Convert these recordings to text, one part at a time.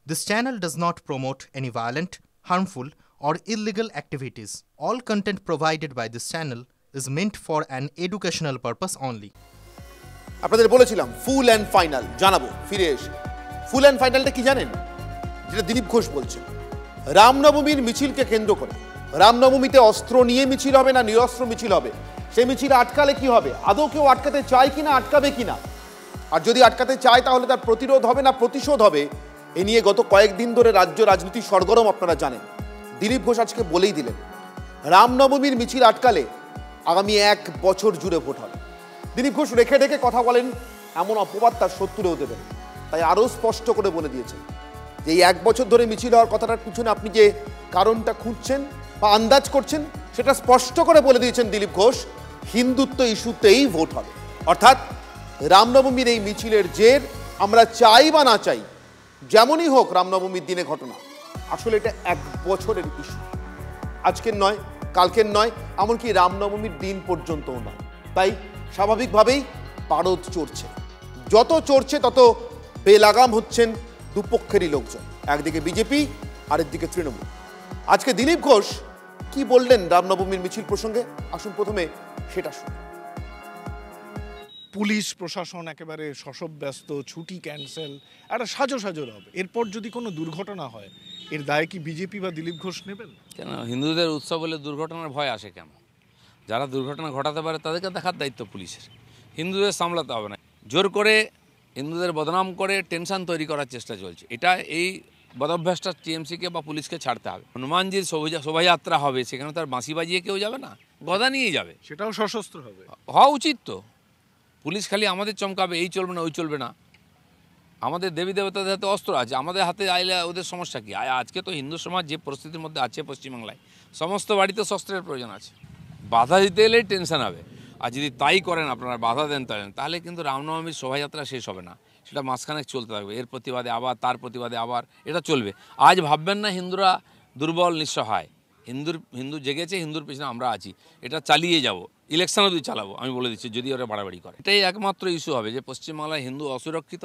This channel does not promote any violent, harmful, or illegal activities. All content provided by this channel is meant for an educational purpose only. আপনাদের বলেছিলাম full and final জানাবো ফিরে এসে। Full and ফাইনালটা কি জানেন? যেটা দিলীপ ঘোষ বলছেন, রামনবমীর মিছিলকে কেন্দ্র করে, রামনবমীতে অস্ত্র নিয়ে মিছিল হবে না নিরস্ত্র মিছিল হবে, সেই মিছিল আটকালে কি হবে, আদৌ কেউ আটকাতে চায় কিনা, আটকাবে কিনা, আর যদি আটকাতে চায় তাহলে তার প্রতিরোধ হবে না প্রতিশোধ হবে, এ নিয়ে গত কয়েকদিন ধরে রাজ্য রাজনীতি সরগরম আপনারা জানেন। দিলীপ ঘোষ আজকে বলেই দিলেন, রামনবমীর মিছিল আটকালে আগামী 1 বছর জুড়ে ভোট হবে। দিলীপ ঘোষ রেখে রেখে কথা বলেন, এমন অপবাদ তার শত্রুরেও দেবেন, তাই আরও স্পষ্ট করে বলে দিয়েছেন যে এই 1 বছর ধরে মিছিল হওয়ার কথাটার পিছনে আপনি যে কারণটা খুঁজছেন বা আন্দাজ করছেন সেটা স্পষ্ট করে বলে দিয়েছেন দিলীপ ঘোষ, হিন্দুত্ব ইস্যুতেই ভোট হবে। অর্থাৎ রামনবমীর এই মিছিলের জের আমরা চাই বা না চাই, যেমনই হোক রামনবমীর দিনে ঘটনা, আসলে এটা 1 বছরের ইস্যু, আজকের নয়, কালকের নয়, এমনকি রামনবমীর দিন পর্যন্তও নয়। তাই স্বাভাবিকভাবেই পারদ চড়ছে, যত চড়ছে তত বেলাগাম হচ্ছেন দুপক্ষেরই লোকজন, একদিকে বিজেপি আরেকদিকে তৃণমূল। আজকে দিলীপ ঘোষ কি বললেন রামনবমীর মিছিল প্রসঙ্গে, আসুন প্রথমে সেটা শুনি। পুলিশ প্রশাসন একেবারে শশব্যস্ত, ছুটি ক্যান্সেল, একটা সাজো রব। এরপর যদি কোনো দুর্ঘটনা হয়, এর দায় কি বিজেপি বা দিলীপ ঘোষ নেবেন? কেন হিন্দুদের উৎসব বলে দুর্ঘটনার ভয় আসে কেন? যারা দুর্ঘটনা ঘটাতে পারে তাদেরকে দেখার দায়িত্ব পুলিশের, হিন্দুদের সামলাতে হবে না। জোর করে হিন্দুদের বদনাম করে টেনশন তৈরি করার চেষ্টা চলছে, এটা এই বদভ্যাসটা টিএমসিকে বা পুলিশকে ছাড়তে হবে। হনুমানজির শোভাযাত্রা হবে, সেখানে তার বাঁশি বাজিয়ে কেউ যাবে না, গদা নিয়ে যাবে, সেটাও সশস্ত্র হবে, হওয়া উচিত। তো পুলিশ খালি আমাদের চমকাবে, এই চলবে না ওই চলবে না। আমাদের দেবী দেবতাদের হাতে অস্ত্র আছে, আমাদের হাতে আইলে ওদের সমস্যা কী? আজকে তো হিন্দু সমাজ যে পরিস্থিতির মধ্যে আছে পশ্চিমবাংলায়, সমস্ত বাড়িতে শস্ত্রের প্রয়োজন আছে, বাধা দিতে এলেই টেনশন হবে। আর যদি তাই করেন, আপনারা বাধা দেন তাহলে কিন্তু রামনবমীর শোভাযাত্রা শেষ হবে না, সেটা মাঝখানে চলতে থাকবে, এর প্রতিবাদে আবার, তার প্রতিবাদে আবার, এটা চলবে। আজ ভাববেন না হিন্দুরা দুর্বল নিঃসহায়, হিন্দু জেগেছে, হিন্দুর পিছনে আমরা আছি, এটা চালিয়ে যাব, ইলেকশনও তুই চালাবো, আমি বলে দিচ্ছি, যদি ওরা বাড়াবাড়ি করে। এটাই একমাত্র ইস্যু হবে যে পশ্চিমবাংলায় হিন্দু অসুরক্ষিত,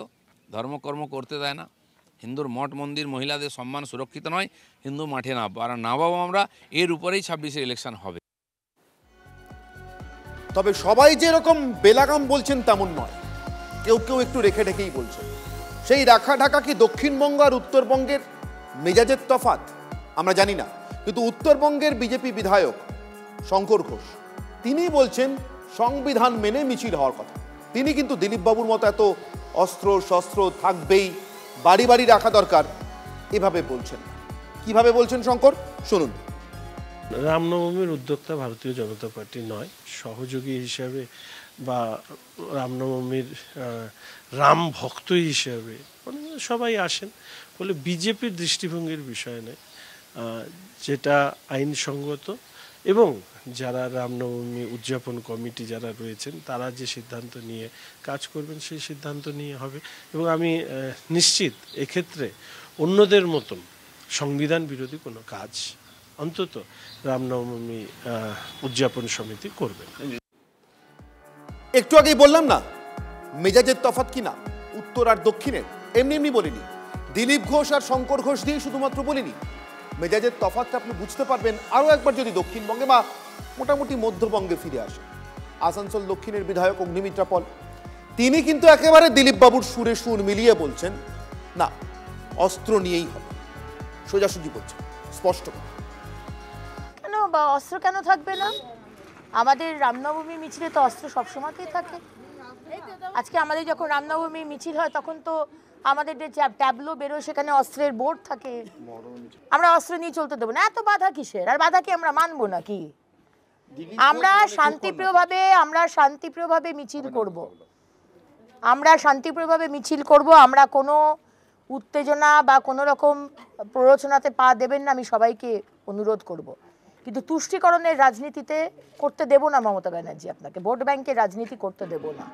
ধর্মকর্ম করতে দেয় না, হিন্দুর মঠ মন্দির মহিলাদের সম্মান সুরক্ষিত নয়, হিন্দু মাঠে নামবো, আর নামাবো আমরা, এর উপরেই 26-এ ইলেকশন হবে। তবে সবাই যেরকম বেলাগাম বলছেন তেমন নয়, কেউ কেউ একটু রেখে ঢেকেই বলছেন। সেই রাখা ঢাকা কি দক্ষিণবঙ্গ আর উত্তরবঙ্গের মেজাজের তফাৎ আমরা জানি না, কিন্তু উত্তরবঙ্গের বিজেপি বিধায়ক শঙ্কর ঘোষ তিনি বলছেন সংবিধান মেনে মিছিল হওয়ার কথা। তিনি কিন্তু দিলীপ বাবুর মতো এত অস্ত্র শস্ত্র থাকবেই, বাড়ি বাড়ি রাখা দরকার এভাবে বলছেন। কিভাবে বলছেন শঙ্কর, শুনুন। রামনবমীর উদ্যোক্তা ভারতীয় জনতা পার্টি নয়, সহযোগী হিসাবে বা রামনবমীর রাম ভক্ত হিসাবে সবাই আসেন বলে বিজেপির দৃষ্টিভঙ্গির বিষয় নয়, যেটা আইনসঙ্গত, এবং যারা রামনবমী উদযাপন কমিটি যারা রয়েছেন তারা যে সিদ্ধান্ত নিয়ে কাজ করবেন সেই সিদ্ধান্ত নিয়ে হবে। এবং আমি নিশ্চিত এক্ষেত্রে অন্যদের মতন সংবিধান বিরোধী কোনো কাজ অন্তত রামনবমী উদযাপন সমিতি করবে না। একটু আগেই বললাম না মেজাজের তফাৎ কিনা উত্তর আর দক্ষিণের, এমনি এমনি বলিনি, দিলীপ ঘোষ আর শঙ্কর ঘোষ দিয়ে শুধুমাত্র বলিনি। মেজাজের তফাৎটা আপনি বুঝতে পারবেন আরও একবার যদি দক্ষিণবঙ্গে বা মোটামুটি মধ্যবঙ্গে ফিরে আসে। আসানসোল দক্ষিণের বিধায়ক অগ্নিমিত্রা পল তিনি কিন্তু একেবারে দিলীপ বাবুর সুরে সুর মিলিয়ে বলছেন না, অস্ত্র নিয়েই হবে, সোজাসুজি বলছেন, স্পষ্ট। কেন বা অস্ত্র কেন থাকবে না? আমাদের রামনবমী মিছিলে তো অস্ত্র সবসময়তেই থাকে। আজকে আমাদের যখন রামনবমী মিছিল হয় তখন তো আমাদের যে ট্যাবলো বেরোয় সেখানে অস্ত্রের বোর্ড থাকে, আমরা অস্ত্র নিয়ে চলতে দেবো না। এত বাধা কিসের? আর বাধা কি আমরা মানবো নাকি? আমরা শান্তিপ্রিয়ভাবে মিছিল করব, আমরা কোনো উত্তেজনা বা কোনো রকম প্ররোচনাতে পা দেবেন না, আমি সবাইকে অনুরোধ করব। কিন্তু তুষ্টিকরণের রাজনীতিতে করতে দেব না মমতা ব্যানার্জি, আপনাকে ভোট ব্যাংকের রাজনীতি করতে দেব না।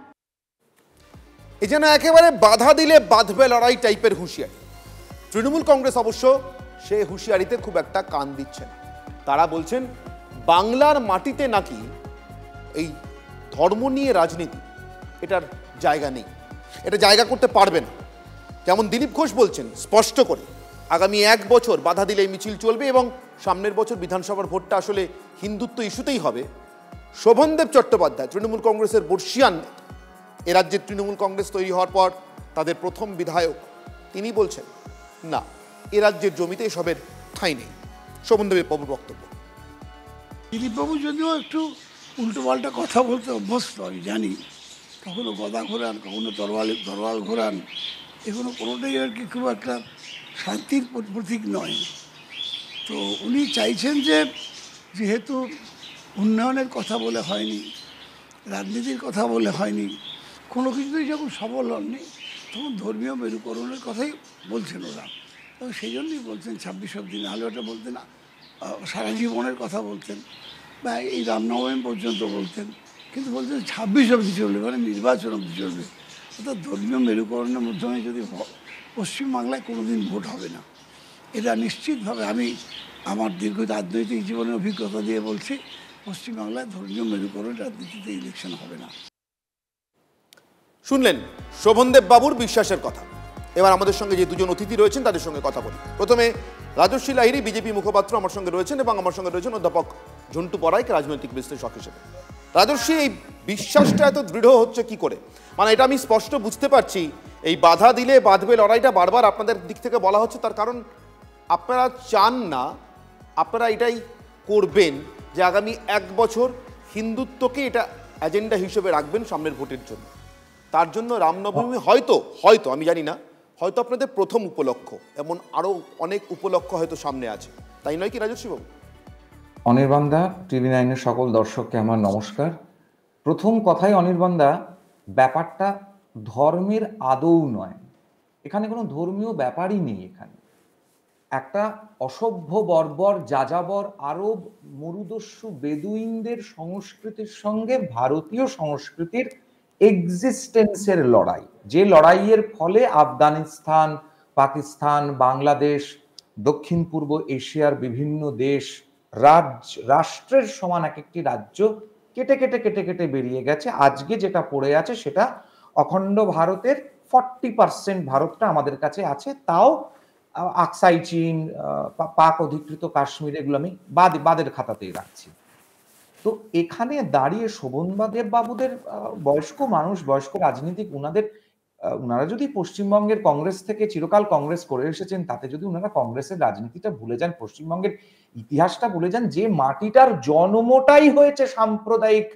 এই যেন একেবারে বাধা দিলে বাঁধবে লড়াই টাইপের হুঁশিয়ারি। তৃণমূল কংগ্রেস অবশ্য সে হুঁশিয়ারিতে খুব একটা কান দিচ্ছেন। তারা বলছেন বাংলার মাটিতে নাকি এই ধর্ম নিয়ে রাজনীতি এটার জায়গা নেই, এটা জায়গা করতে পারবে না। যেমন দিলীপ ঘোষ বলছেন স্পষ্ট করে আগামী 1 বছর বাধা দিলে এই মিছিল চলবে এবং সামনের বছর বিধানসভার ভোটটা আসলে হিন্দুত্ব ইস্যুতেই হবে। শোভনদেব চট্টোপাধ্যায় তৃণমূল কংগ্রেসের বর্ষিয়ান এ রাজ্যের তৃণমূল কংগ্রেস তৈরি হওয়ার পর তাদের প্রথম বিধায়ক, তিনি বলছেন না, এ রাজ্যের জমিতে এসবের ঠাঁই নেই। শোভনদেবের বক্তব্য। দিলীপবাবু যদিও একটু উল্টোপাল্টা কথা বলতে অভ্যস্ত, আমি জানি, কখনো গদা ঘোরান, কখনো তরোয়াল ঘোরান, এগুলো কোনোটাই আর কি খুব একটা শান্তির প্রতীক নয়। তো উনি চাইছেন যে যেহেতু উন্নয়নের কথা বলে হয়নি, রাজনীতির কথা বলে হয়নি, কোনো কিছুতেই যখন সফল হননি, তখন ধর্মীয় মেরুকরণের কথাই বলছেন ওরা। এবং সেই জন্যই বলছেন 26 অবধি, নাহলে ওটা বলতেন না, সারা জীবনের কথা বলতেন বা এই রামনবমী পর্যন্ত বলতেন, কিন্তু বলছেন 26 অবধি চলবে, মানে নির্বাচন অবধি চলবে। অর্থাৎ ধর্মীয় মেরুকরণের মাধ্যমে যদি পশ্চিমবাংলায় কোনোদিন ভোট হবে না, এটা নিশ্চিতভাবে আমি আমার দীর্ঘ রাজনৈতিক জীবনের অভিজ্ঞতা দিয়ে বলছি, পশ্চিমবাংলায় ধর্মীয় মেরুকরণ রাজনীতিতে ইলেকশন হবে না। শুনলেন শোভনদেব বাবুর বিশ্বাসের কথা। এবার আমাদের সঙ্গে যে দুজন অতিথি রয়েছেন তাদের সঙ্গে কথা বলি। প্রথমে রাজর্ষি লাহিড়ী, বিজেপি মুখপাত্র আমার সঙ্গে রয়েছেন, এবং আমার সঙ্গে রয়েছেন অধ্যাপক ঝন্টু পরাইক, রাজনৈতিক বিশ্লেষক হিসেবে। রাজর্ষি, এই বিশ্বাসটা এত দৃঢ় হচ্ছে কি করে? মানে এটা আমি স্পষ্ট বুঝতে পারছি, এই বাধা দিলে বাঁধবে লড়াইটা বারবার আপনাদের দিক থেকে বলা হচ্ছে, তার কারণ আপনারা চান না, আপনারা এটাই করবেন যে আগামী 1 বছর হিন্দুত্বকে এটা এজেন্ডা হিসেবে রাখবেন সামনের ভোটের জন্য। তার জন্য রামনবমী হয়তো আমি জানি না, হয়তো আপনাদের প্রথম উপলক্ষ, এমন আরও অনেক উপলক্ষ হয়তো সামনে আছে, তাই নয় কি রাজস্বীবাবু? অনির্বাণদা, TV9-এর সকল দর্শককে আমার নমস্কার। প্রথম কথাই অনির্বাণদা, ব্যাপারটা ধর্মের আদৌ নয়, এখানে কোনো ধর্মীয় ব্যাপারই নেই। এখানে একটা অসভ্য বর্বর যাযাবর আরব মরুদস্যু বেদুইনদের সংস্কৃতির সঙ্গে ভারতীয় সংস্কৃতির এক্সিস্টেন্সের লড়াই, যে লড়াইয়ের ফলে আফগানিস্তান, পাকিস্তান, বাংলাদেশ, দক্ষিণ পূর্ব এশিয়ার বিভিন্ন দেশ রাষ্ট্রের সমান এক একটি রাজ্য কেটে কেটে কেটে কেটে বেরিয়ে গেছে। আজকে যেটা পড়ে আছে সেটা অখণ্ড ভারতের 40% ভারতটা আমাদের কাছে আছে, তাও আকসাই চীন, পাক অধিকৃত কাশ্মীর, এগুলো আমি বাদের খাতাতেই রাখছি। তো এখানে দাঁড়িয়ে শোভনদেব বাবুদের বয়স্ক মানুষ, বয়স্ক রাজনীতিক, উনারা যদি পশ্চিমবঙ্গের কংগ্রেস থেকে চিরকাল কংগ্রেস করে এসেছেন, তাতে যদি উনারা কংগ্রেসের রাজনীতিটা ভুলে যান, পশ্চিমবঙ্গের ইতিহাসটা ভুলে যান, যে মাটিটার জন্মটাই হয়েছে সাম্প্রদায়িক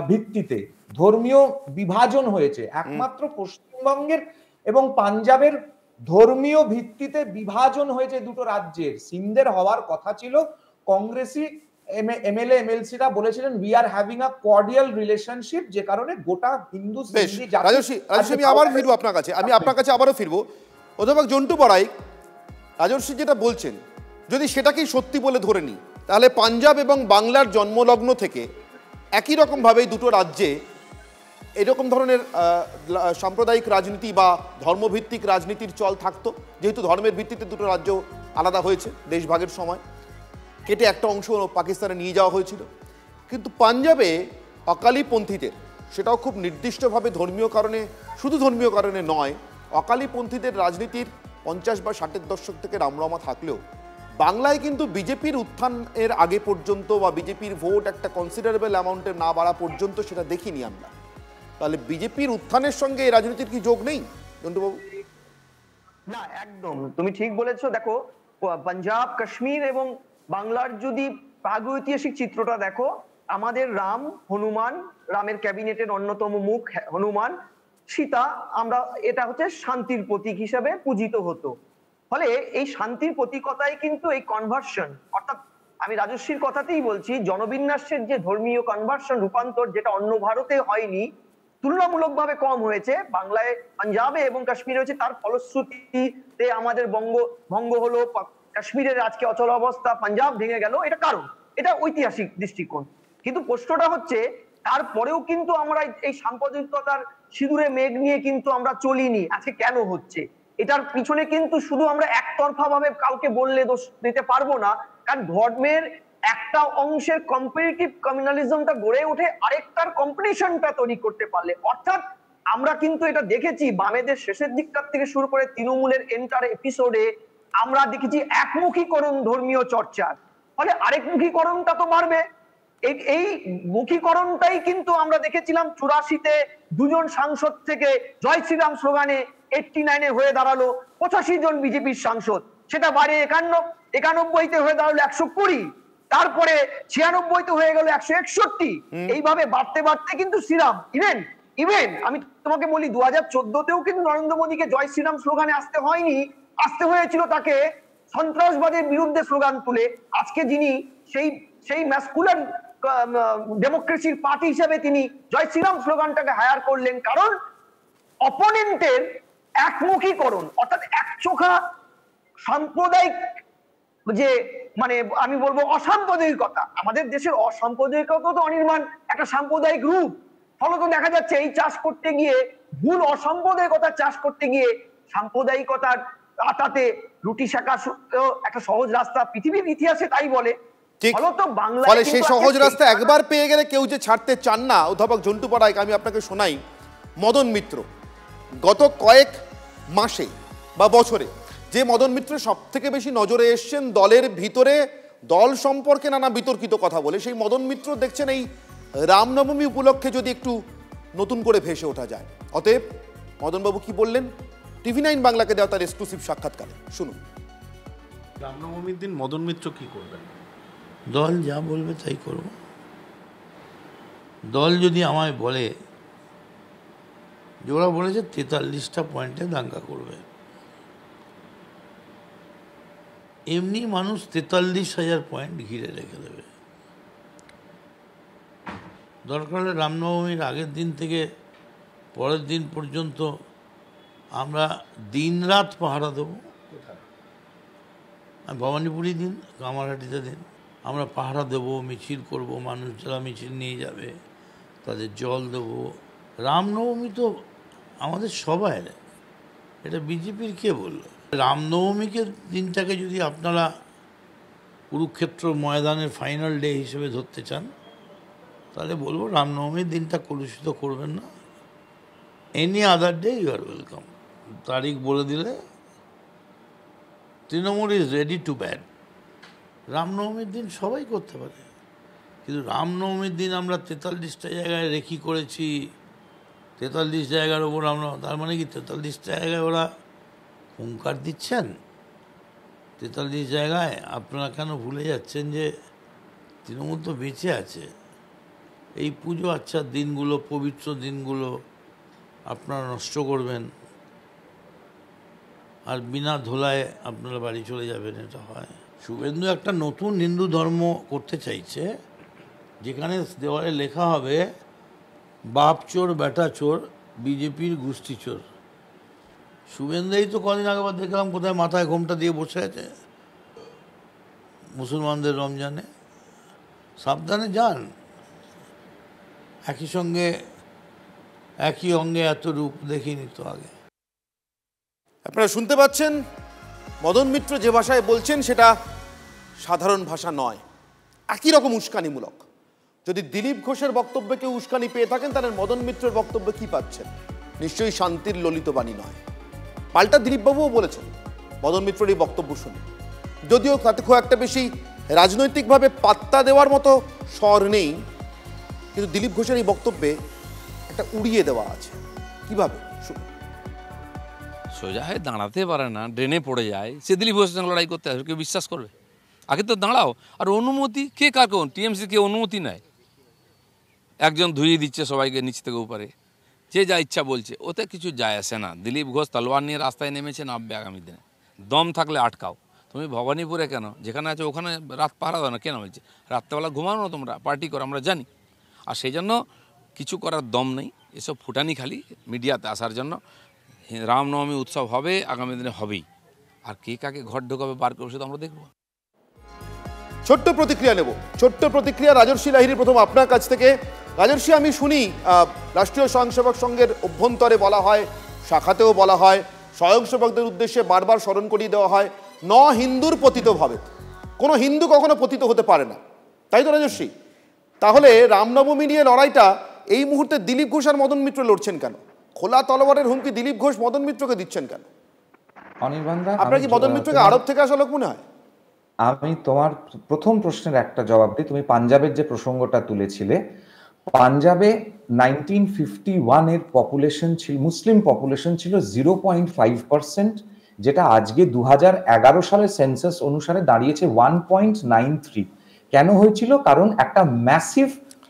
ভিত্তিতে, ধর্মীয় বিভাজন হয়েছে, একমাত্র পশ্চিমবঙ্গের এবং পাঞ্জাবের ধর্মীয় ভিত্তিতে বিভাজন হয়েছে দুটো রাজ্যের। সিন্ধের হওয়ার কথা ছিল, কংগ্রেসি এমএলএ এমএলসিরা বলেছিলেন we are having a cordial relationship, যে কারণে গোটা হিন্দু সিন্ধি জাতি। রাজস্বী, আমি আবার ফিরবো আপনার কাছে, আমি আপনার কাছে আবারও ফিরবো। অধ্যাপক ঝন্টু পরাইক, রাজস্বী যেটা বলছেন যদি সেটাকেই সত্যি বলে ধরে নিই, তাহলে পাঞ্জাব এবং বাংলার জন্মলগ্ন থেকে একই রকমভাবে দুটো রাজ্যে এরকম ধরনের সাম্প্রদায়িক রাজনীতি বা ধর্মভিত্তিক রাজনীতির চল থাকতো, যেহেতু ধর্মের ভিত্তিতে দুটো রাজ্য আলাদা হয়েছে দেশভাগের সময়, কেটে একটা অংশ পাকিস্তানে নিয়ে যাওয়া হয়েছিল। কিন্তু পাঞ্জাবে অকালীপন্থীদের, সেটাও খুব নির্দিষ্টভাবে ধর্মীয় কারণে, শুধু ধর্মীয় কারণে নয়, অকালীপন্থীদের রাজনীতির 50 বা 60-এর দশক থেকে রামরমা থাকলেও বাংলায় কিন্তু বিজেপির উত্থানের আগে পর্যন্ত বা বিজেপির ভোট একটা কনসিডারেবল অ্যামাউন্টের না বাড়া পর্যন্ত সেটা দেখিনি আমরা। তাহলে বিজেপির উত্থানের সঙ্গে এই রাজনীতির কি যোগ নেই জন্টুবাবু? না, একদম তুমি ঠিক বলেছো। দেখো, পাঞ্জাব, কাশ্মীর এবং বাংলার যদি প্রাগৈতিহাসিক চিত্রটা দেখো, আমাদের রাম, হনুমান, রামের ক্যাবিনেটের অন্যতম মুখ হনুমান, সীতা, আমরা এটা হচ্ছে শান্তির প্রতীক হিসেবে পূজিত হতো। ফলে এই শান্তির প্রতীকতায় কিন্তু এই কনভার্সন, অর্থাৎ আমি রাজস্বীর কথাতেই বলছি, জনবিন্যাসের যে ধর্মীয় কনভার্সন, রূপান্তর, যেটা অন্য ভারতে হয়নি, তুলনামূলকভাবে কম হয়েছে, বাংলায়, পাঞ্জাবে এবং কাশ্মীরে হয়েছে। তার ফলশ্রুতিতে আমাদের ভঙ্গ হলো, কাশ্মীরের আজকে অচল অবস্থা, পাঞ্জাব ভেঙে গেল, এটা কারণ, এটা ঐতিহাসিক দৃষ্টিকোণ। কিন্তু প্রশ্নটা হচ্ছে, তারপরেও কিন্তু আমরা এই সাম্প্রদায়িকতার সিঁদুরে মেঘ নিয়ে কিন্তু আমরা চলিনি। আজকে কেন হচ্ছে? এটার পিছনে কিন্তু শুধু আমরা একতরফা ভাবে কাউকে বললে দোষ দিতে পারবো না, কারণ ধর্মের একটা অংশের কম্পিটিটিভ কমিউনালিজমটা গড়ে ওঠে আরেকটার কম্পিটিশনটা তৈরি করতে পারলে। অর্থাৎ আমরা কিন্তু এটা দেখেছি বামেদের শেষের দিকটার থেকে শুরু করে তৃণমূলের এন্টার এপিসোডে আমরা দেখেছি একমুখীকরণ ধর্মীয় চর্চার ফলে আরেকমুখীকরণটা তো বাড়বে। এই মুখীকরণটাই কিন্তু আমরা দেখেছিলাম 84-তে দুজন সাংসদ থেকে জয় শ্রীরাম স্লোগানে 89-এ হয়ে দাঁড়ালো 85 জন বিজেপির সাংসদ, সেটা বাড়ে 91-তে হয়ে দাঁড়ালো 120, তারপরে 96-তে হয়ে গেল 161। এইভাবে বাড়তে বাড়তে কিন্তু শ্রীরাম ইভেন আমি তোমাকে বলি 2014-তেও কিন্তু নরেন্দ্র মোদীকে জয় শ্রীরাম স্লোগানে আসতে হয়নি, আসতে হয়েছিল তাকে সন্ত্রাসবাদের বিরুদ্ধে স্লোগান তুলে। আজকে যিনি সেই ম্যাসকুলার ডেমোক্রেসির পার্টি হিসেবে তিনি জয় শ্রীরাম স্লোগানটাকে হায়ার করলেন, কারণ অপোনেন্টের একমুখীকরণ অর্থাৎ একচোখা সাম্প্রদায়িক যে মানে আমি বলবো অসাম্প্রদায়িকতা, আমাদের দেশের অসাম্প্রদায়িকতা তো অনির্বাণ একটা সাম্প্রদায়িক রূপ। ফলত দেখা যাচ্ছে এই চাষ করতে গিয়ে ভুল অসাম্প্রদায়িকতা চাষ করতে গিয়ে সাম্প্রদায়িকতার আটাতে রুটি শাখা একটা সহজ রাস্তা পৃথিবীর ইতিহাসে তাই বলে। ফলে সেই সহজ রাস্তা একবার পেয়ে গেলে কেউ যে ছাড়তে চান না। অধ্যাপক জন্টু পড়াইক, আমি আপনাকে শোনাই, মদন মিত্র গত কয়েক মাসে বা বছরে যে মদন মিত্র সব থেকে বেশি নজরে এসছেন দলের ভিতরে, দল সম্পর্কে নানা বিতর্কিত কথা বলে, সেই মদন মিত্র দেখছেন এই রামনবমী উপলক্ষে যদি একটু নতুন করে ভেসে ওঠা যায়। অতএব মদনবাবু কি বললেন TV9 বাংলাকে দেওয়া তার এক্সক্লুসিভ সাক্ষাৎকারে শুনুন। রামনবমীর দিন মদন মিত্র কি করবেন? দল যা বলবে তাই করব। দল যদি আমায় বলে যে ওরা বলেছে 43টা পয়েন্টে দাঙ্গা করবে, এমনি মানুষ 43,000 পয়েন্ট ঘিরে রেখে দেবে। দরকার হলে রামনবমীর আগের দিন থেকে পরের দিন পর্যন্ত আমরা দিন রাত পাহারা দেবো। ভবানীপুরি দিন, কামারহাটিতে দিন আমরা পাহারা দেবো, মিছিল করব, মানুষ যারা মিছিল নিয়ে যাবে তাদের জল দেবো। রামনবমী তো আমাদের সবাই, এটা বিজেপির কে বলল? রামনবমীকে দিনটাকে যদি আপনারা কুরুক্ষেত্র ময়দানের ফাইনাল ডে হিসেবে ধরতে চান তাহলে বলবো রামনবমীর দিনটা কলুষিত করবেন না। Any other day you are welcome. তারিখ বলে দিলে Trinamool is ready to bad. রামনবমীর দিন সবাই করতে পারে, কিন্তু রামনবমীর দিন আমরা 43টা জায়গায় রেকি করেছি, 43 জায়গার ওপর আমরা, তার মানে কি 43টা জায়গায় ওরা হুঙ্কার দিচ্ছেন? 43 জায়গায় আপনারা কেন ভুলে যাচ্ছেন যে তৃণমূল তো বেঁচে আছে? এই পুজো আচ্ছা দিনগুলো, পবিত্র দিনগুলো আপনারা নষ্ট করবেন আর বিনা ধোলায় আপনারা বাড়ি চলে যাবেন, এটা হয়? শুভেন্দু একটা নতুন হিন্দু ধর্ম করতে চাইছে যেখানে দেওয়ালে লেখা হবে বাপ চোর বেটা চোর বিজেপির গোষ্ঠী চোর। শুভেন্দুই তো কদিন আগেবার দেখলাম কোথায় মাথায় ঘোমটা দিয়ে বসে আছে মুসলমানদের রমজানে। সাবধানে যান, একই সঙ্গে একই অঙ্গে এত রূপ দেখিনি তো আগে। আপনারা শুনতে পাচ্ছেন মদন মিত্র যে ভাষায় বলছেন সেটা সাধারণ ভাষা নয়, একই রকম উস্কানিমূলক। যদি দিলীপ ঘোষের বক্তব্যে কেউ উস্কানি পেয়ে থাকেন তাহলে মদন মিত্রের বক্তব্যে কি পাচ্ছেন? নিশ্চয়ই শান্তির ললিত বাণী নয়। পাল্টা দিলীপবাবুও বলেছেন মদন মিত্রের এই বক্তব্য শুনে, যদিও তাতে খুব একটা বেশি রাজনৈতিকভাবে পাত্তা দেওয়ার মতো স্বর নেই, কিন্তু দিলীপ ঘোষের এই বক্তব্যে একটা উড়িয়ে দেওয়া আছে। কিভাবে? সোজা হয়ে দাঁড়াতে পারে না, ড্রেনে পড়ে যায়, সে দিলীপ ঘোষের সঙ্গে লড়াই করতে আসবে, কেউ বিশ্বাস করবে? আগে তো দাঁড়াও। আর অনুমতি কে কার কোন? টিএমসি কে অনুমতি নেয়? একজন ধুয়ে দিচ্ছে সবাইকে নিচ থেকে উপরে, যে যা ইচ্ছা বলছে, ওতে কিছু যায় আসে না। দিলীপ ঘোষ তলোয়ার নিয়ে রাস্তায় নেমেছে, নামবে আগামী দিনে। দম থাকলে আটকাও। তুমি ভবানীপুরে কেন, যেখানে আছে ওখানে রাত পাহারা দাও না কেন? বলছে রাত্রেবেলা ঘুমানো না, তোমরা পার্টি করো, আমরা জানি। আর সেই জন্য কিছু করার দম নেই, এসব ফুটানি খালি মিডিয়াতে আসার জন্য। রামনবমী উৎসব হবে, আগামী দিনে হবেই। আর কে কাকে ঘর ঢোকাবে বার করবে সেটা আমরা দেখবো। ছোট্ট প্রতিক্রিয়া নেব, ছোট্ট প্রতিক্রিয়া রাজর্ষি লাহিড়ী। প্রথম আপনার কাছ থেকে রাজর্ষি, আমি শুনি রাষ্ট্রীয় স্বয়ংসেবক সংঘের অভ্যন্তরে বলা হয়, শাখাতেও বলা হয়, স্বয়ংসেবকদের উদ্দেশ্যে বারবার স্মরণ করিয়ে দেওয়া হয়, ন হিন্দুর পতিত ভাবে। কোনো হিন্দু কখনো পতিত হতে পারে না, তাই তো রাজর্ষি? তাহলে রামনবমী নিয়ে লড়াইটা এই মুহূর্তে দিলীপ ঘোষ আর মদন মিত্র লড়ছেন কেন? খোলা তলোয়ারের হুমকি দিলীপ ঘোষ মদন মিত্রকে দিচ্ছেন কেন? অনির্বাণদা, আপনার কি মদন মিত্রকে আরব থেকে আসা লোক মনে হয়? আমি তোমার প্রথম প্রশ্নের একটা জবাব দিই। তুমি পাঞ্জাবের যে প্রসঙ্গটা তুলেছিলে, পাঞ্জাবে 1951 এর পপুলেশন ছিল, মুসলিম পপুলেশন ছিল 0.5%, যেটা আজকে 2011 সালের সেন্সাস অনুসারে দাঁড়িয়েছে 1.93। কেন হয়েছিল? কারণ একটা ম্যাসিভ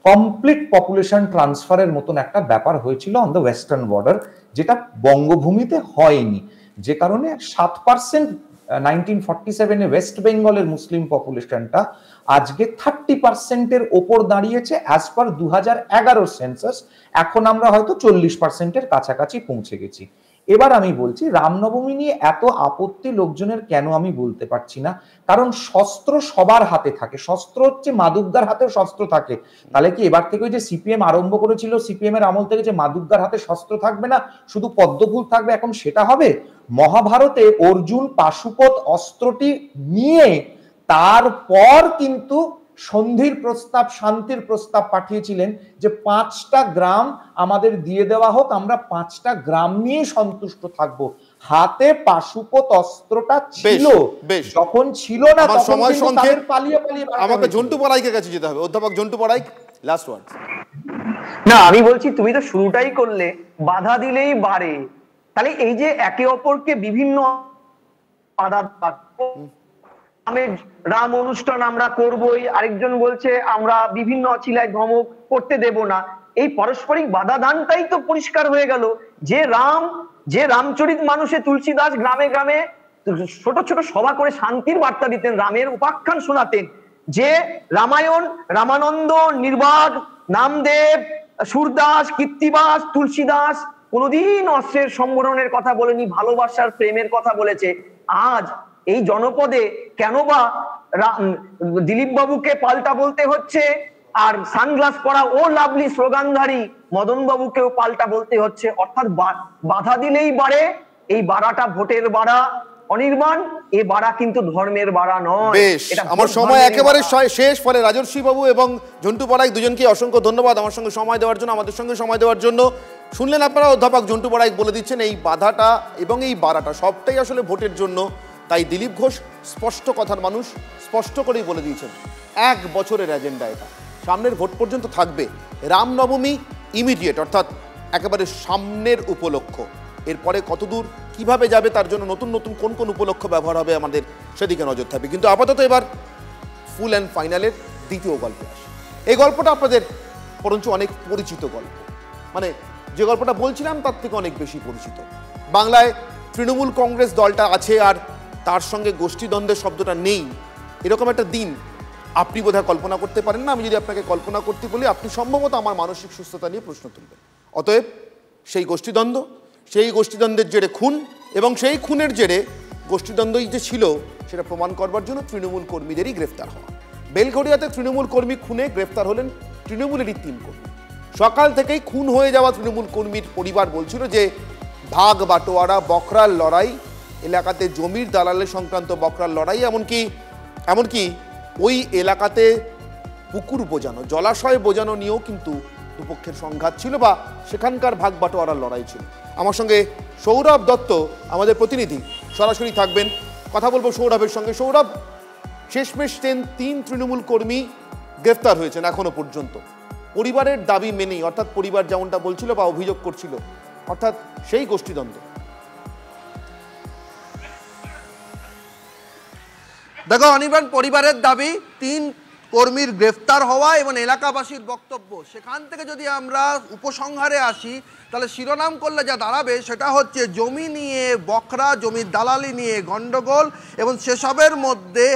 কমপ্লিট পপুলেশন ট্রান্সফারের মতন একটা ব্যাপার হয়েছিল অন দ্য ওয়েস্টার্ন বর্ডার, যেটা বঙ্গভূমিতে হয়নি, যে কারণে 7% 1947 ওয়েস্ট বেঙ্গলের মুসলিম পপুলেশনটা আজকে 30%-এর ওপর দাঁড়িয়েছে অ্যাজ পার 2011 সেন্সাস। এখন আমরা হয়তো 40%-এর কাছাকাছি পৌঁছে গেছি। এবার আমি বলছি, রামনবমী নিয়ে এত আপত্তি লোকজনের কেন আমি বলতে পারছি না, কারণ শস্ত্র সবার হাতে থাকে। শস্ত্র হচ্ছে মাদুকদার হাতেও শস্ত্র থাকে। তাহলে কি এবার থেকে ওই যে সিপিএম আরম্ভ করেছিল, সিপিএম এর আমল থেকে যে মাদুকদার হাতে শস্ত্র থাকবে না, শুধু পদ্মফুল থাকবে, এখন সেটা হবে? মহাভারতে অর্জুন পাশুপত অস্ত্রটি নিয়ে তারপর কিন্তু সন্ধির প্রস্তাব, শান্তির প্রস্তাব পাঠিয়েছিলেন যে 5টা গ্রাম আমাদের দিয়ে দেওয়া হোক, আমরা 5টা গ্রাম নিয়ে সন্তুষ্ট থাকব। হাতে পাশুপত অস্ত্রটা ছিল, যখন ছিল না তখন সময় সংক্ষেপ, পালিয়ে পালিয়ে আমাকে জন্টু পড়াইকে কাছে যেতে হবে। অধ্যাপক জন্টু পড়াই, লাস্ট ওয়ার্ড। না, আমি বলছি তুমি তো শুরুটাই করলে বাধা দিলেই বাড়ে, তাহলে এই যে একে অপরকে বিভিন্ন বাধা, রাম অনুষ্ঠান আমরা করবই, আরেকজন বলছে আমরা বিভিন্ন অছিলায় ধমক করতে দেব না, এই পারস্পরিক বাধা দানটাই তো পরিষ্কার হয়ে গেল। যে রামচরিত মানুষে তুলসীদাস গ্রামে গ্রামে ছোট ছোট সভা করে শান্তির বার্তা দিতেন, রামের উপাখ্যান শোনাতেন, যে রামায়ণ, রামানন্দ, নির্বাক, নামদেব, সুরদাস, কীর্তিবাস, তুলসীদাস কোনোদিন অস্ত্রের সম্বরণের কথা বলেনি, ভালোবাসার প্রেমের কথা বলেছে। আজ এই জনপদে কেন বা দিলীপ বাবুকে পাল্টা বলতে হচ্ছে, আর সানগ্লাস পরা ও লাভলি স্লোগানধারী মদন বাবুকেও পাল্টা বলতে হচ্ছে? অর্থাৎ বাধা দিলেই বাড়ে। এই বাড়াটা ভোটের বাড়া অনির্বাণ, এ বাড়া কিন্তু ধর্মের বাড়া নয়। বেশ, আমার সময় একেবারে শেষ। ফলে রাজর্ষি বাবু এবং ঝন্টু পড়াই দুজনকে অসংখ্য ধন্যবাদ আমার সঙ্গে সময় দেওয়ার জন্য, আমাদের সঙ্গে সময় দেওয়ার জন্য। শুনলেন আপনারা, অধ্যাপক ঝন্টু পড়াই বলে দিচ্ছেন এই বাধাটা এবং এই বাড়াটা সবটাই আসলে ভোটের জন্য। তাই দিলীপ ঘোষ স্পষ্ট কথার মানুষ, স্পষ্ট করেই বলে দিয়েছেন 1 বছরের এজেন্ডা এটা, সামনের ভোট পর্যন্ত থাকবে। রামনবমী ইমিডিয়েট, অর্থাৎ একেবারে সামনের উপলক্ষ। এরপরে কতদূর কিভাবে যাবে তার জন্য নতুন নতুন কোন কোন উপলক্ষ ব্যবহার হবে আমাদের সেদিকে নজর থাকবে। কিন্তু আপাতত এবার ফুল অ্যান্ড ফাইনালের দ্বিতীয় গল্পে আসে। এই গল্পটা আপনাদের বরঞ্চ অনেক পরিচিত গল্প, মানে যে গল্পটা বলছিলাম তার থেকে অনেক বেশি পরিচিত। বাংলায় তৃণমূল কংগ্রেস দলটা আছে আর তার সঙ্গে গোষ্ঠীদ্বন্দ্বের শব্দটা নেই, এরকম একটা দিন আপনি বোধহয় কল্পনা করতে পারেন না। আমি যদি আপনাকে কল্পনা করতে বলি, আপনি সম্ভবত আমার মানসিক সুস্থতা নিয়ে প্রশ্ন তুলবেন। অতএব সেই গোষ্ঠীদ্বন্দ্বের জেরে খুন, এবং সেই খুনের জেরে গোষ্ঠীদ্বন্দ্বই যে ছিল সেটা প্রমাণ করবার জন্য তৃণমূল কর্মীদেরই গ্রেফতার হওয়া। বেলঘড়িয়াতে তৃণমূল কর্মী খুনে গ্রেফতার হলেন তৃণমূলেরই 3 কর্মী। সকাল থেকেই খুন হয়ে যাওয়া তৃণমূল কর্মীর পরিবার বলছিল যে ভাগ বাটোয়ারা, বকরার লড়াই, এলাকাতে জমির দালালের সংক্রান্ত বকরার লড়াই, এমনকি ওই এলাকাতে পুকুর বোজানো, জলাশয় বোজানো নিয়েও কিন্তু দুপক্ষের সংঘাত ছিল, বা সেখানকার ভাগ বাটোয়ারার লড়াই ছিল। আমার সঙ্গে সৌরভ দত্ত আমাদের প্রতিনিধি সরাসরি থাকবেন, কথা বলবো সৌরভের সঙ্গে। সৌরভ, শেষমেশ 3 তৃণমূল কর্মী গ্রেফতার হয়েছেন এখনো পর্যন্ত পরিবারের দাবি মেনেই, অর্থাৎ পরিবার যেমনটা বলছিল বা অভিযোগ করছিল, অর্থাৎ সেই গোষ্ঠীদ্বন্দ্ব। দেখো অনির্বাণ, পরিবারের দাবি 3 কর্মীর গ্রেফতার হওয়া এবং এলাকাবাসীর বক্তব্য, সেখান থেকে যদি আমরা উপসংহারে আসি তাহলে শিরোনাম করলে যা দাঁড়াবে সেটা হচ্ছে জমি নিয়ে বকরা, জমির দালালি নিয়ে গণ্ডগোল, এবং সেসবের মধ্যে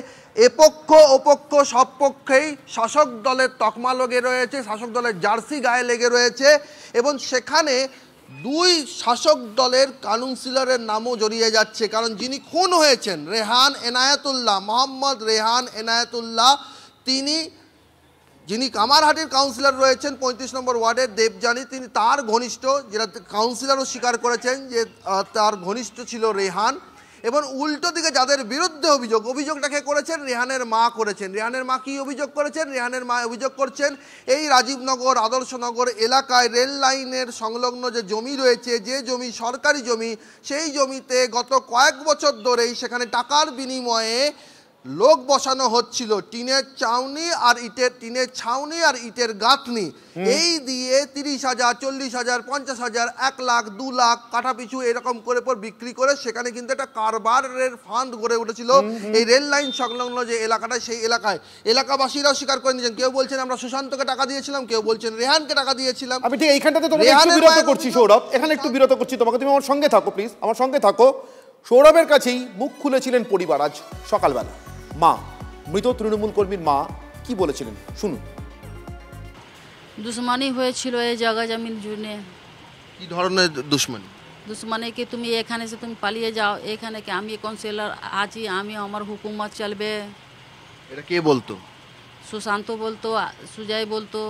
এপক্ষ ওপক্ষ সব পক্ষেই শাসক দলের তকমা লেগে রয়েছে, শাসক দলের জার্সি গায়ে লেগে রয়েছে, এবং সেখানে 2 শাসক দলের কাউন্সিলরের নামও জড়িয়ে যাচ্ছে। কারণ যিনি খুন হয়েছেন রেহান এনায়েতুল্লাহ, মোহাম্মদ রেহান এনায়েতুল্লাহ, যিনি কামারহাটির কাউন্সিলর রয়েছেন 35 নম্বর ওয়ার্ডের দেবযানী, তিনি তার ঘনিষ্ঠ, যেটা কাউন্সিলরও স্বীকার করেছেন যে তার ঘনিষ্ঠ ছিল রেহান, এবং উল্টো দিকে যাদের বিরুদ্ধে অভিযোগটাকে করেছেন রেহানের মা করেছেন। রেহানের মা কি অভিযোগ করেছেন? রেহানের মা অভিযোগ করছেন এই রাজীবনগর আদর্শনগর এলাকায় রেল লাইনের সংলগ্ন যে জমি রয়েছে, যে জমি সরকারি জমি, সেই জমিতে গত কয়েক বছর ধরেই সেখানে টাকার বিনিময়ে লোক বসানো হচ্ছিল, টিনের ছাউনি আর ইটের গাঁথনি, এই দিয়ে 30,000, 40,000, 50,000, 1 লাখ, 2 লাখ কাঠা পিছু এরকম করে পর বিক্রি করে সেখানে কিন্তু একটা কারবারের ফান্ড গড়ে উঠেছিল এই রেল লাইন সংলগ্ন যে এলাকাটা, সেই এলাকায়। এলাকাবাসীরাও স্বীকার করে নিয়েছেন, কেউ বলছেন আমরা সুশান্তকে টাকা দিয়েছিলাম, কেউ বলছেন রেহানকে টাকা দিয়েছিলাম। আমি ঠিক এইখানটাতে তোমাকে একটু বিরত করছি সৌরভ, এখানে একটু বিরত করছি তোমাকে, তুমি আমার সঙ্গে থাকো প্লিজ, আমার সঙ্গে থাকো। সৌরভের কাছেই মুখ খুলেছিলেন পরিবার আজ সকালবেলা। মা, মৃত তৃণমূল কর্মীর মা কি বলেছিলেন শুনুন। দুশ্মনী হয়েছিল এই জায়গা জমির জন্য। কি ধরনের দুশ্মনী? দুশ্মনী কি তুমি এখানে সে তুমি পালিয়ে যাও, এখানে কি আমি কাউন্সিলর আছি, আমি আমার হুকুমত চলবে। এটা কে বলতো? সুশান্ত বলতো, সুজয় বলতো।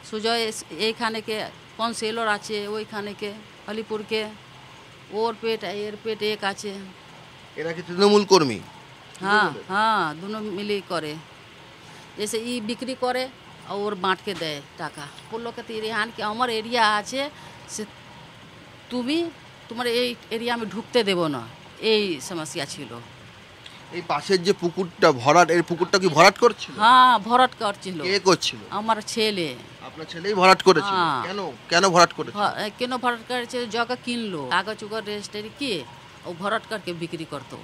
সুজয় এইখানে কে কাউন্সিলর আছে, ওইখানে কে আলিপুরকে, ওর পেট এর পেট এক আছে। এরা কি তৃণমূল কর্মী? हाँ हाँ, दोनों मिली करे। जैसे ये बिक्री करे और बांट के दे टाका। बोलो कि रेहान के আমার এরিয়া আছে, সে তুমি তোমার এই এরিয়া আমি ঢুকতে দেব না, এই সমস্যা ছিল। এই পাশের যে পুকুরটা ভরাট, এই পুকুরটা কি ভরাট করছিল? হ্যাঁ, ভরাট করছিল। কে করছিল? আমার ছেলে। আপনার ছেলেই ভরাট করেছিল? কেন কেন ভরাট করেছিল? কেন ভরাট করেছে? জায়গা কিনলো, কাগজ উগজ রেজিস্ট্রি কি ও ভরাট করকে বিক্রি করতো।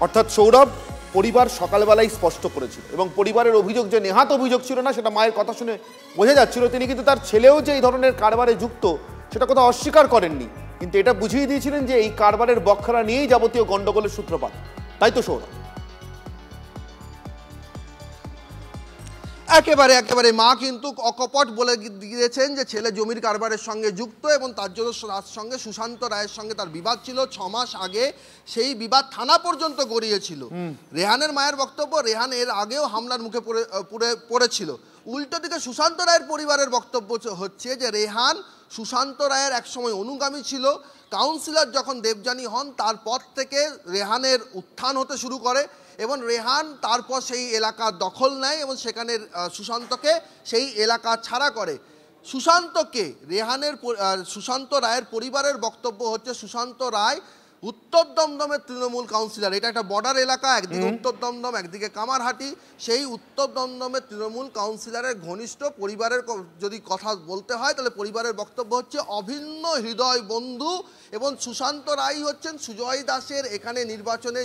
অর্থাৎ সৌরভ পরিবার সকালবেলায় স্পষ্ট করেছিল, এবং পরিবারের অভিযোগ যে নেহাত অভিযোগ ছিল না সেটা মায়ের কথা শুনে বোঝা যাচ্ছিল। তিনি কিন্তু তার ছেলেও যে এই ধরনের কারবারে যুক্ত সেটা কোথাও অস্বীকার করেননি, কিন্তু এটা বুঝিয়ে দিয়েছিলেন যে এই কারবারের বখরা নিয়েই যাবতীয় গন্ডগোলের সূত্রপাত। তাই তো সৌরভ? একেবারে মা কিন্তু অকপট বলে দিয়েছেন যে ছেলে জমির কারবারের সঙ্গে যুক্ত, এবং তার জন্য তার সঙ্গে সুশান্ত রায়ের সঙ্গে তার বিবাদ ছিল 6 মাস আগে। সেই বিবাদ থানা পর্যন্ত গড়িয়েছিল। রেহানের মায়ের বক্তব্য, রেহান এর আগেও হামলার মুখে পড়েছিল। উল্টো দিকে সুশান্ত রায়ের পরিবারের বক্তব্য হচ্ছে যে রেহান সুশান্ত রায়ের একসময় অনুগামী ছিল। কাউন্সিলর যখন দেবযানী হন তারপর থেকে রেহানের উত্থান হতে শুরু করে, এবং রেহান তারপর সেই এলাকা দখল নেয় এবং সেখানে সুশান্তকে সেই এলাকা ছাড়া করে। সুশান্ত রায়ের পরিবারের বক্তব্য হচ্ছে সুশান্ত রায় উত্তর দমদমের তৃণমূল কাউন্সিলর। এটা একটা বর্ডার এলাকা, একদিকে উত্তর দমদম, একদিকে কামারহাটি। সেই উত্তর দমদমের তৃণমূল কাউন্সিলরের ঘনিষ্ঠ পরিবারের যদি কথা বলতে হয় তাহলে পরিবারের বক্তব্য হচ্ছে অভিন্ন হৃদয় বন্ধু, এবং সুশান্ত রায় হচ্ছেন সুজয় দাসের এখানে নির্বাচনে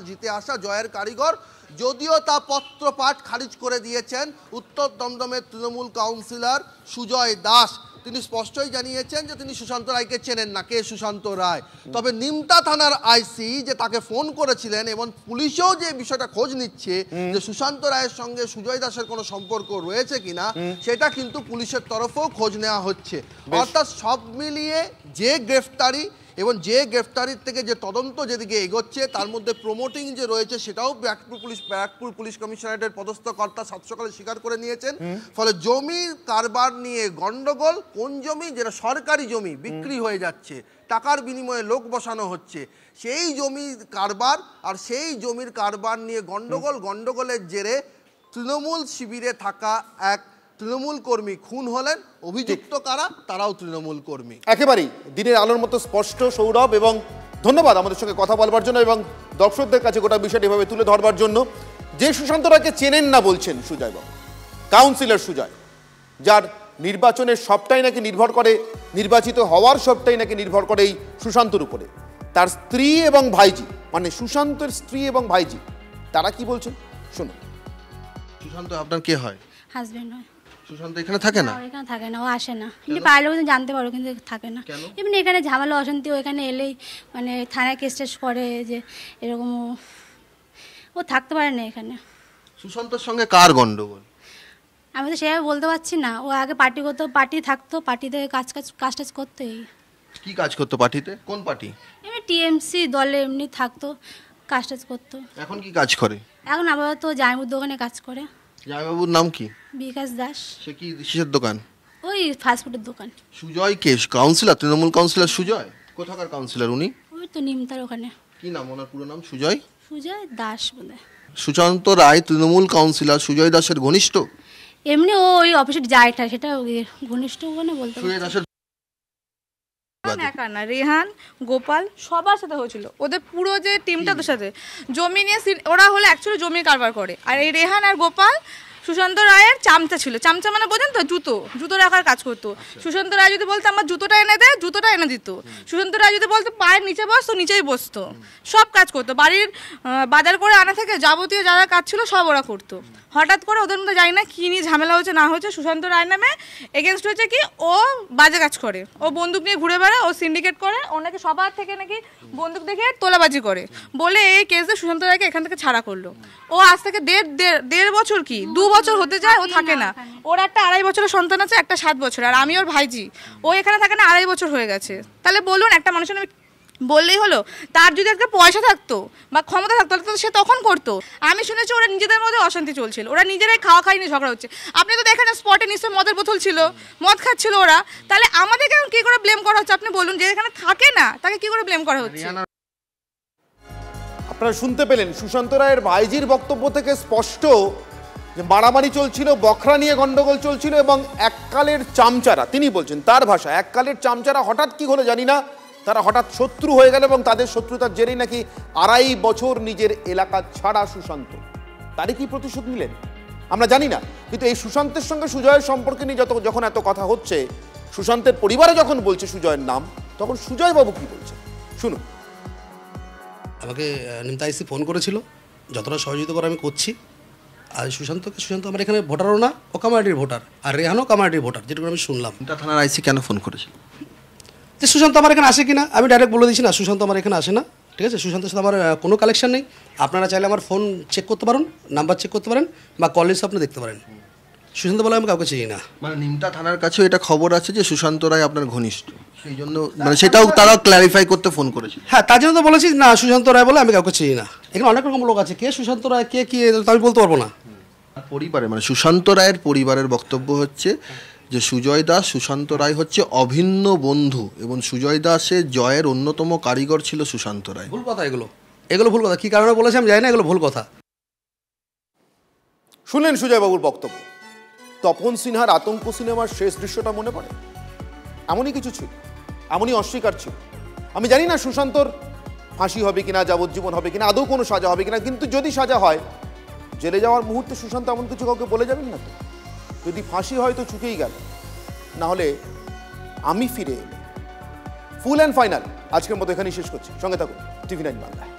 জিতে আসা জয়ের কারিগর। যদিও তা পত্রপাঠ খারিজ করে দিয়েছেন উত্তর দমদমের তৃণমূল কাউন্সিলর সুজয় দাস। তিনি স্পষ্টই জানিয়েছেন যে তিনি সুশান্ত রায়কে চেনেন না, কে সুশান্ত রায়। তবে নিমতা থানার আইসি যে তাকে ফোন করেছিলেন, এবং পুলিশও যে বিষয়টা খোঁজ নিচ্ছে যে সুশান্ত রায়ের সঙ্গে সুজয় দাসের কোনো সম্পর্ক রয়েছে কিনা, সেটা কিন্তু পুলিশের তরফেও খোঁজ নেওয়া হচ্ছে। অর্থাৎ সব মিলিয়ে যে গ্রেফতারি এবং যে গ্রেফতারির থেকে যে তদন্ত যেদিকে এগোচ্ছে, তার মধ্যে প্রমোটিং যে রয়েছে সেটাও ব্যারাকপুর পুলিশ কমিশনারেটের পদস্থ কর্তা সাত সকালে স্বীকার করে নিয়েছেন। ফলে জমির কারবার নিয়ে গন্ডগোল, কোন জমি যেটা সরকারি জমি বিক্রি হয়ে যাচ্ছে, টাকার বিনিময়ে লোক বসানো হচ্ছে, সেই জমির কারবার, আর সেই জমির কারবার নিয়ে গন্ডগোলের জেরে তৃণমূল শিবিরে থাকা এক তৃণমূল কর্মী খুন হলেন। অভিযুক্ত কারা? তারাও তৃণমূল কর্মী। একেবারেই দিনের আলোর মতো স্পষ্ট সৌরভ, এবং ধন্যবাদ আমাদের সঙ্গে কথা বলবার জন্য এবং দর্শকদের কাছে গোটা বিষয়টি এভাবে তুলে ধরবার জন্য। যে সুশান্ত রায়কে চেনেন না বলছেন সুজয় বাবু, কাউন্সিলর সুজয়, যার নির্বাচনের সবটাই নাকি নির্ভর করে, নির্বাচিত হওয়ার সবটাই নাকি নির্ভর করে এই সুশান্তর উপরে, তার স্ত্রী এবং ভাইজি, মানে সুশান্তের স্ত্রী এবং ভাইজি, তারা কি বলছেন শুনুন। সুশান্ত আপনার কে হয়? হাজবেন্ড হয়। সুশান্ত এখানে থাকে না? এখানে থাকে না, ও আসে না। কিন্তু পারলেও জানতে পারো, কিন্তু থাকে না। এমনি এখানে ঝামেলা অশান্তি, ওইখানে এলেই মানে থানায় কেস টেস করে যে এরকম, ও থাকতে পারে না এখানে। সুশান্তর সঙ্গে কার গন্ডগোল? আমি তো সেভাবে বলতে পারছি না। ও আগে পার্টি করতো, পার্টি থাকতো, পার্টিতে কাজ টাজ করতো। এই কি কাজ করতো পার্টিতে? কোন পার্টি? এমনি টিএমসি দলে এমনি থাকতো, কাজ টাজ করতো। এখন কি কাজ করে? এখন আপাতত জামাইবাবুর দোকানে কাজ করে। জামাইবাবুর নাম কি? বিকাশ দাস। সে কি কিসের দোকান? ওই ফাস্টফুডের দোকান। সুজয় কে কাউন্সিলর? তৃণমূল কাউন্সিলর সুজয় কোথাকার কাউন্সিলর উনি? ওই ওই তো নিমতার ওখানে। কি নাম ওনার পুরো নাম? সুজয় দাস বোধহয়। সুশান্ত রায় তৃণমূল কাউন্সিলর সুজয় দাসের ঘনিষ্ঠ? এমনি ও ওই অফিসে যায়, সেটা ঘনিষ্ঠ মানে বলতে সুজয় দাসের একা না, রেহান গোপাল সবার সাথে হয়েছিল, ওদের পুরো যে টিমটা ওদের সাথে জমি নিয়ে ওরা হলো অ্যাকচুয়ালি জমি কারবার করে। আর এই রেহান আর গোপাল সুশান্ত রায়ের চামচা ছিল। চামচা মানে বোঝেন তো, জুতো রাখার কাজ করতো। সুশান্ত রায় যদি বলতো আমার জুতোটা এনে দে, জুতোটা এনে দিত। সুশান্ত রায় যদি বলতো পায়ের নিচে বস, তো নিচেই বসতো। সব কাজ করতো, বাড়ির বাজার করে আনা থেকে যাবতীয় যারা কাজ ছিল সব ওরা করতো। হঠাৎ করে ওদের মধ্যে জানি না কী নিয়ে ঝামেলা হয়েছে না হয়েছে, সুশান্ত রায় নামে এগেনস্ট হয়েছে কি ও বাজে কাজ করে, ও বন্দুক নিয়ে ঘুরে বেড়ায়, ও সিন্ডিকেট করে, ও নাকি সবার থেকে নাকি বন্দুক দেখে তোলাবাজি করে বলে এই কেসে সুশান্ত রায়কে এখান থেকে ছাড়া করলো। ও আজ থেকে দেড় বছর কি 2 বছর হতে যায় ও থাকে না। ওর একটা 2.5 বছরের সন্তান আছে, একটা 7 বছর, আর আমি ওর ভাইজি। ও এখানে থাকে না 2.5 বছর হয়ে গেছে। তাহলে বলুন, একটা মানুষের বললেই হলো? তার যদি একটা পয়সা থাকতো বা ক্ষমতা থাকতো তাহলে সে তখন করতো। আমি শুনেছি ওরা নিজেদের মধ্যে অশান্তি চলছিল, ওরা নিজেরাই খাওয়া খাই নিয়ে ঝগড়া হচ্ছে। আপনি তো দেখেন স্পটে নিশ্চয় মদের বোতল ছিল, মদ খাচ্ছিল ওরা। তাহলে আমাদেরকে কি করে ব্লেম করা হচ্ছে আপনি বলুন? যে এখানে থাকে না তাকে কি করে ব্লেম করা হচ্ছে? আপনারা শুনতে পেলেন সুশান্ত রায়ের ভাইজির বক্তব্য থেকে স্পষ্ট যে মারামারি চলছিল, বখরা নিয়ে গন্ডগোল চলছিল এবং এককালের চামচারা, তিনি বলছেন তার ভাষা, এককালের চামচারা হঠাৎ কি হলো জানি না, তারা হঠাৎ শত্রু হয়ে গেল এবং তাদের শত্রুতার জেরেই নাকি 2.5 বছর নিজের এলাকা ছাড়া সুশান্ত। তারই কি প্রতিশোধ নিলেন আমরা জানি না, কিন্তু এই সুশান্তের সঙ্গে সুজয়ের সম্পর্কে নিয়ে যখন এত কথা হচ্ছে, সুশান্তের পরিবারে যখন বলছে সুজয়ের নাম, তখন সুজয় বাবু কি বলছে শুনুন। আমাকে নিমতাইসি ফোন করেছিল, যতটা সহযোগিতা করে আমি করছি। আর সুশান্ত আমার এখানে ভোটারও না, ও কামারহাটির ভোটার, আর রেহানও কামারহাটির ভোটার, যেটুকু আমি শুনলাম। থানার আইসি কেন ফোন করেছিল? যে সুশান্ত আমার এখানে আসে কিনা আমি ডাইরেক্ট বলে দিচ্ছি না, সুশান্ত আমার এখানে আসে না, ঠিক আছে? সুশান্তের সাথে আমার কোনো কালেকশন নেই। আপনারা চাইলে আমার ফোন চেক করতে পারেন, নাম্বার চেক করতে পারেন, বা কল লিস্ট আপনি দেখতে পারেন। সুশান্ত বলে আমি কাউকে চিনি না। মানে নিমতা থানার কাছেও এটা খবর আছে যে সুশান্ত রায় আপনার ঘনিষ্ঠ, সেই জন্য মানে সেটাও তারা ক্ল্যারিফাই করতে ফোন করেছে। হ্যাঁ, তার জন্য তো বলেছি না সুশান্ত রায় বলে আমি কাউকে চিনি না। এখানে অনেক রকম লোক আছে, কে সুশান্ত রায় কে কি আমি বলতে পারবো না। পরিবারে মানে সুশান্ত রায়ের পরিবারের বক্তব্য হচ্ছে যে সুজয় দাস সুশান্ত রায় হচ্ছে অভিন্ন বন্ধু এবং সুজয় দাসের জয়ের অন্যতম কারিগর ছিল সুশান্ত রায়। ভুল কথা, এগুলো ভুল কথা। কি কারণে বলেছে আমি জানি না, এগুলো ভুল কথা। শুনলেন সুজয় বাবুর বক্তব্য। তপন সিনহার আতঙ্ক সিনেমার শেষ দৃশ্যটা মনে পড়ে? এমনই কিছু ছিল, এমনই অস্বীকার ছিল। আমি জানি না সুশান্তর ফাঁসি হবে কিনা, যাবজ্জীবন হবে কিনা, আদৌ কোনো সাজা হবে কিনা, কিন্তু যদি সাজা হয়, জেলে যাওয়ার মুহূর্তে সুশান্ত এমন কিছু কাউকে বলে যাবেন না তো? যদি ফাঁসি হয় তো চুকেই গেল, না হলে আমি ফিরে এলে। ফুল অ্যান্ড ফাইনাল আজকের মতো এখানেই শেষ করছি। সঙ্গে থাকুন TV9 বাংলায়।